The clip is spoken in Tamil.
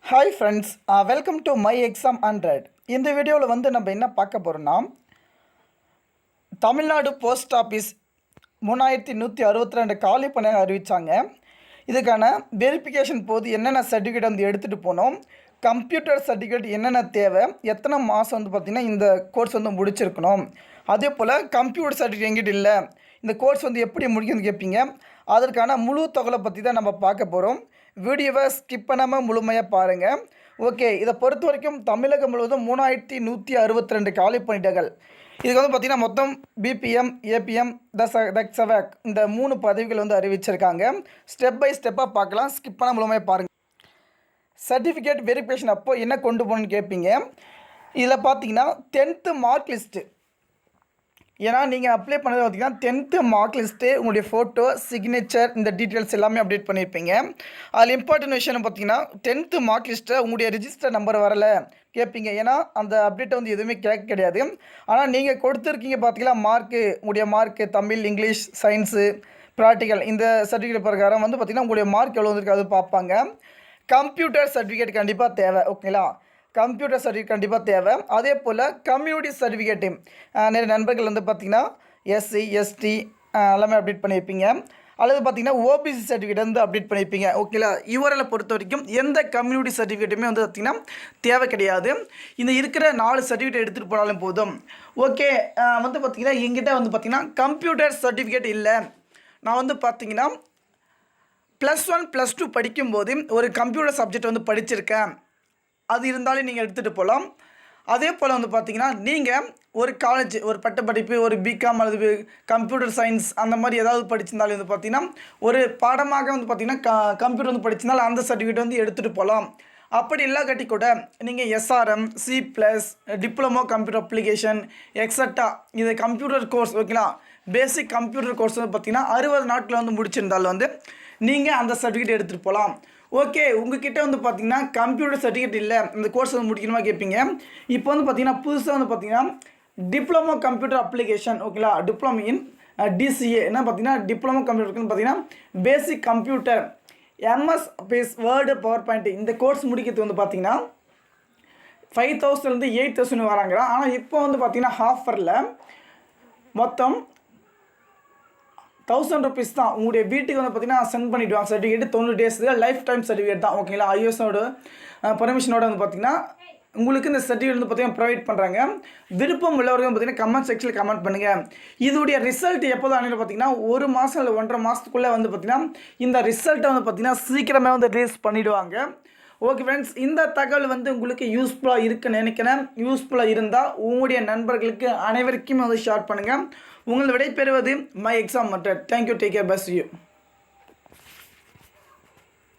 Hi friends, welcome to my exam 100. இந்த வீடியோவில் வந்து நம்ம என்ன பார்க்க போகிறோன்னா, தமிழ்நாடு போஸ்ட் ஆஃபீஸ் 3162 காலி பணியாக அறிவித்தாங்க. இதுக்கான வெரிஃபிகேஷன் போது என்னென்ன சர்டிஃபிகேட் வந்து எடுத்துகிட்டு போனோம், கம்ப்யூட்டர் சர்டிஃபிகேட் என்னென்ன தேவை, எத்தனை மாதம் வந்து பார்த்திங்கன்னா இந்த கோர்ஸ் வந்து முடிச்சிருக்கணும், அதே போல் கம்ப்யூட்டர் சர்டிஃபிகேட் எங்கிட்ட இல்லை, இந்த கோர்ஸ் வந்து எப்படி முடிக்கணும்னு கேட்பீங்க. அதற்கான முழு தொகலை பற்றி தான் நம்ம பார்க்க போகிறோம். வீடியோவை ஸ்கிப் பண்ணாமல் முழுமையாக பாருங்கள். ஓகே, இதை பொறுத்த வரைக்கும் தமிழகம் முழுவதும் 3162 காலி பணியிடங்கள். இதுக்கு வந்து பார்த்திங்கன்னா மொத்தம் பிபிஎம், ஏபிஎம், தக்ஸவேக் இந்த 3 பதவிகள் வந்து அறிவிச்சிருக்காங்க. ஸ்டெப் பை ஸ்டெப்பாக பார்க்கலாம், ஸ்கிப் பண்ணால் முழுமையாக பாருங்கள். சர்டிஃபிகேட் வெரிஃபிகேஷன் அப்போது என்ன கொண்டு போகணுன்னு கேட்பீங்க. இதில் பார்த்தீங்கன்னா 10th மார்க் லிஸ்ட்டு. ஏன்னா நீங்கள் அப்ளை பண்ணது பார்த்திங்கன்னா 10th மார்க் லிஸ்ட்டு, உங்களுடைய ஃபோட்டோ, சிக்னேச்சர், இந்த டீட்டெயில்ஸ் எல்லாமே அப்டேட் பண்ணியிருப்பீங்க. அதில் இம்பார்ட்டன்ட் விஷயம் பார்த்திங்கன்னா 10th மார்க் லிஸ்ட்டை உங்களுடைய ரிஜிஸ்டர் நம்பர் வரலை கேட்பீங்க. ஏன்னா அந்த அப்டேட்டை வந்து எதுவுமே கேட்க கிடையாது. ஆனால் நீங்கள் கொடுத்துருக்கீங்க பார்த்திங்களா மார்க்கு, உங்களுடைய mark Tamil, English, science, practical இந்த சர்டிஃபிகேட் பிரகாரம் வந்து பார்த்திங்கன்னா உங்களுடைய மார்க் எவ்வளோ வந்துருக்கு அது பார்ப்பாங்க. கம்ப்யூட்டர் சர்டிஃபிகேட் கண்டிப்பாக தேவை. ஓகேங்களா, கம்ப்யூட்டர் சர்டிஃபிகேட் கண்டிப்பாக தேவை. அதே போல் கம்யூனிட்டி சர்டிஃபிகேட்டு நிறைய நண்பர்கள் வந்து பார்த்திங்கன்னா எஸ்சி, எஸ்டி எல்லாமே அப்டேட் பண்ணியிருப்பீங்க. அல்லது பார்த்திங்கன்னா ஓபிசி சர்டிஃபிகேட் வந்து அப்டேட் பண்ணியிருப்பீங்க. ஓகேங்களா, இவரை பொறுத்த வரைக்கும் எந்த கம்யூனிட்டி சர்டிஃபிகேட்டுமே வந்து பார்த்திங்கன்னா தேவை கிடையாது. இந்த இருக்கிற 4 சர்டிஃபிகேட் எடுத்துகிட்டு போனாலும் போதும். ஓகே, வந்து பார்த்திங்கன்னா எங்கிட்ட வந்து பார்த்திங்கன்னா கம்ப்யூட்டர் சர்டிஃபிகேட் இல்லை, நான் வந்து பார்த்திங்கன்னா +1 +2 படிக்கும்போது ஒரு கம்ப்யூட்டர் சப்ஜெக்ட் வந்து படிச்சிருக்கேன், அது இருந்தாலும் நீங்கள் எடுத்துகிட்டு போகலாம். அதே போல் வந்து பார்த்திங்கன்னா நீங்கள் ஒரு காலேஜ், ஒரு பட்டப்படிப்பு, ஒரு பிகாம் அல்லது கம்ப்யூட்டர் சயின்ஸ் அந்த மாதிரி ஏதாவது படிச்சிருந்தாலும் வந்து பார்த்திங்கன்னா ஒரு பாடமாக வந்து பார்த்திங்கன்னா கம்ப்யூட்டர் வந்து படிச்சிருந்தாலும் அந்த சர்டிஃபிகேட் வந்து எடுத்துகிட்டு போகலாம். அப்படி இல்லாட்டி கூட நீங்கள் SRM, C+, diploma computer application, extra இது கம்ப்யூட்டர் கோர்ஸ், ஓகேங்களா, பேசிக் கம்ப்யூட்டர் கோர்ஸ் வந்து பார்த்திங்கன்னா 60 நாட்களில் வந்து முடிச்சிருந்தாலும் வந்து நீங்கள் அந்த சர்டிஃபிகேட் எடுத்துகிட்டு போகலாம். ஓகே, உங்ககிட்ட வந்து பார்த்திங்கன்னா கம்ப்யூட்டர் சர்டிஃபிகேட் இல்லை, இந்த கோர்ஸ் வந்து முடிக்கணுமா கேட்பீங்க. இப்போ வந்து பார்த்திங்கன்னா புதுசாக வந்து பார்த்திங்கன்னா டிப்ளமோ கம்ப்யூட்டர் அப்ளிகேஷன், ஓகேங்களா, டிப்ளமோ இன் DCA என்ன பார்த்திங்கன்னா டிப்ளமோ கம்ப்யூட்டர்னு பார்த்திங்கன்னா basic computer, MS Office, word, power point இந்த கோர்ஸ் முடிக்கிறது வந்து பார்த்திங்கன்னா 5000 8,000 வராங்க. ஆனால் இப்போ வந்து பார்த்திங்கன்னா ஆஃபரில் மொத்தம் 1000 rupees தான். உங்களுடைய வீட்டுக்கு வந்து பார்த்திங்கன்னா சென்ட் பண்ணிவிடுவாங்க certificate. 90 days life time certificate தான். ஓகேங்களா, ISOட பர்மிஷனோட வந்து பார்த்திங்கன்னா உங்களுக்கு இந்த சர்டிஃபிகேட் வந்து பார்த்திங்கன்னா ப்ரொவைட் பண்ணுறாங்க. விருப்பம் உள்ளவர்கள் பார்த்திங்கன்னா கமெண்ட் செக்ஷனில் கமெண்ட் பண்ணுங்கள். இதோடைய ரிசல்ட் எப்போ தான் பார்த்திங்கன்னா 1 மாதம் இல்லை 1.5 மாதத்துக்குள்ளே வந்து பார்த்திங்கன்னா இந்த ரிசல்ட்டை வந்து பார்த்திங்கன்னா சீக்கிரமே வந்து ரிலீஸ் பண்ணிவிடுவாங்க. ஓகே ஃப்ரெண்ட்ஸ், இந்த தகவல் வந்து உங்களுக்கு யூஸ்ஃபுல்லாக இருக்குன்னு நினைக்கிறேன். யூஸ்ஃபுல்லாக இருந்தால் உங்களுடைய நண்பர்களுக்கு அனைவருக்கும் வந்து ஷேர் பண்ணுங்கள். உங்களை விடைபெறுவது my exam method. Thank you, take care, bus you.